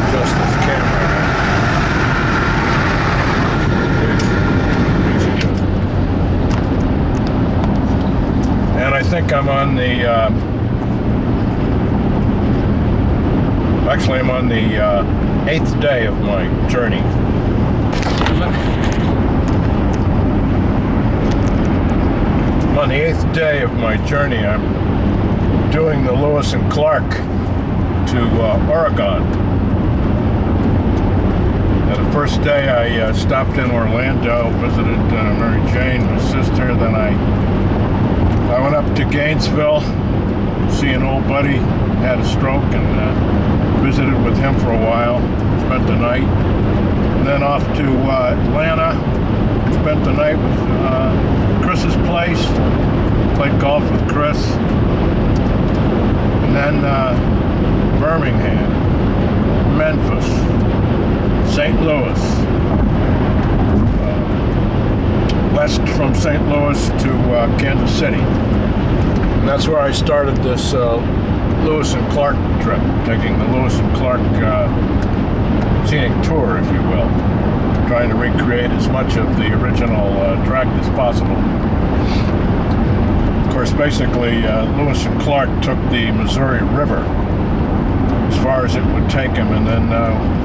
adjust this camera. And I think I'm on the, actually I'm on the 8th day of my journey. On the 8th day of my journey, I'm doing the Lewis and Clark to Oregon. The first day I stopped in Orlando, visited Mary Jane, my sister. Then I went up to Gainesville, see an old buddy, had a stroke, and visited with him for a while, spent the night. And then off to Atlanta, spent the night with Chris's place, played golf with Chris. And then Birmingham, Memphis, St. Louis, west from St. Louis to Kansas City. And that's where I started this Lewis and Clark trip, taking the Lewis and Clark scenic tour, if you will, trying to recreate as much of the original track as possible. Of course, basically, Lewis and Clark took the Missouri River as far as it would take them, and then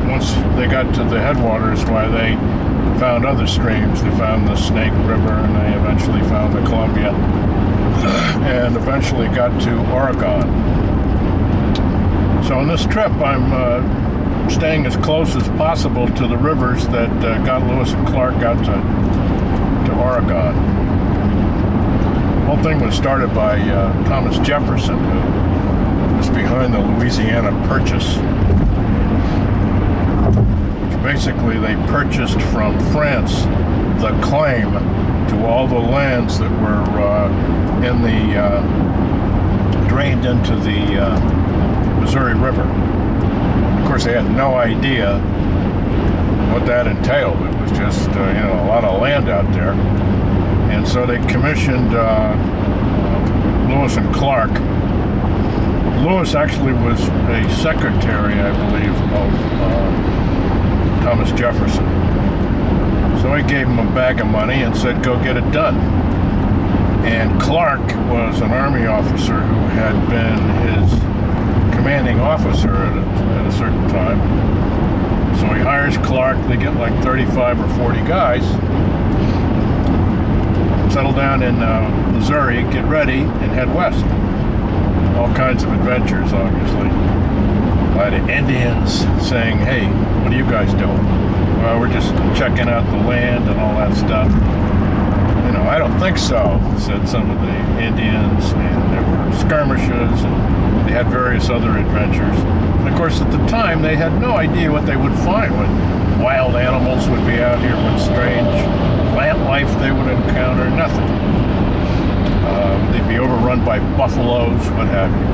once they got to the headwaters, why they found other streams. They found the Snake River, and they eventually found the Columbia, and eventually got to Oregon. So on this trip, I'm staying as close as possible to the rivers that got Lewis and Clark out to Oregon. The whole thing was started by Thomas Jefferson, who was behind the Louisiana Purchase. Basically, they purchased from France the claim to all the lands that were in the drained into the Missouri River. Of course, they had no idea what that entailed. It was just a lot of land out there, and so they commissioned Lewis and Clark. Lewis actually was a secretary, I believe, of Thomas Jefferson. So he gave him a bag of money and said, go get it done. And Clark was an Army officer who had been his commanding officer at a certain time. So he hires Clark. They get like 35 or 40 guys, settle down in Missouri, get ready, and head west. All kinds of adventures, obviously. A lot of Indians saying, hey, what are you guys doing? Well, we're just checking out the land and all that stuff. I don't think so, said some of the Indians, and there were skirmishes, and they had various other adventures. And of course, at the time, they had no idea what they would find, what wild animals would be out here, what strange plant life they would encounter, nothing. They'd be overrun by buffaloes, what have you.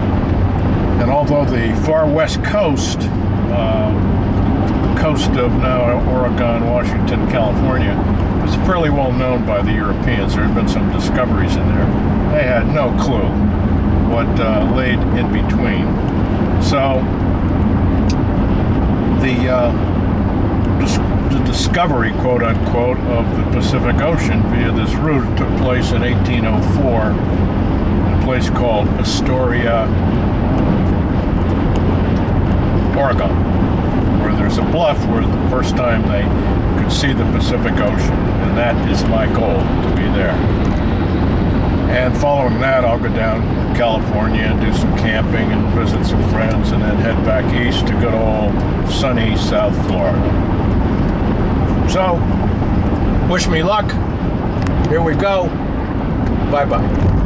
And although the far west coast, coast of now Oregon, Washington, California, was fairly well known by the Europeans. There had been some discoveries in there. They had no clue what laid in between. So the discovery, quote unquote, of the Pacific Ocean via this route took place in 1804 in a place called Astoria, Oregon, where there's a bluff where the first time they could see the Pacific Ocean, and that is my goal, to be there. And following that, I'll go down to California and do some camping and visit some friends, and then head back east to good old sunny South Florida. So, wish me luck. Here we go. Bye-bye.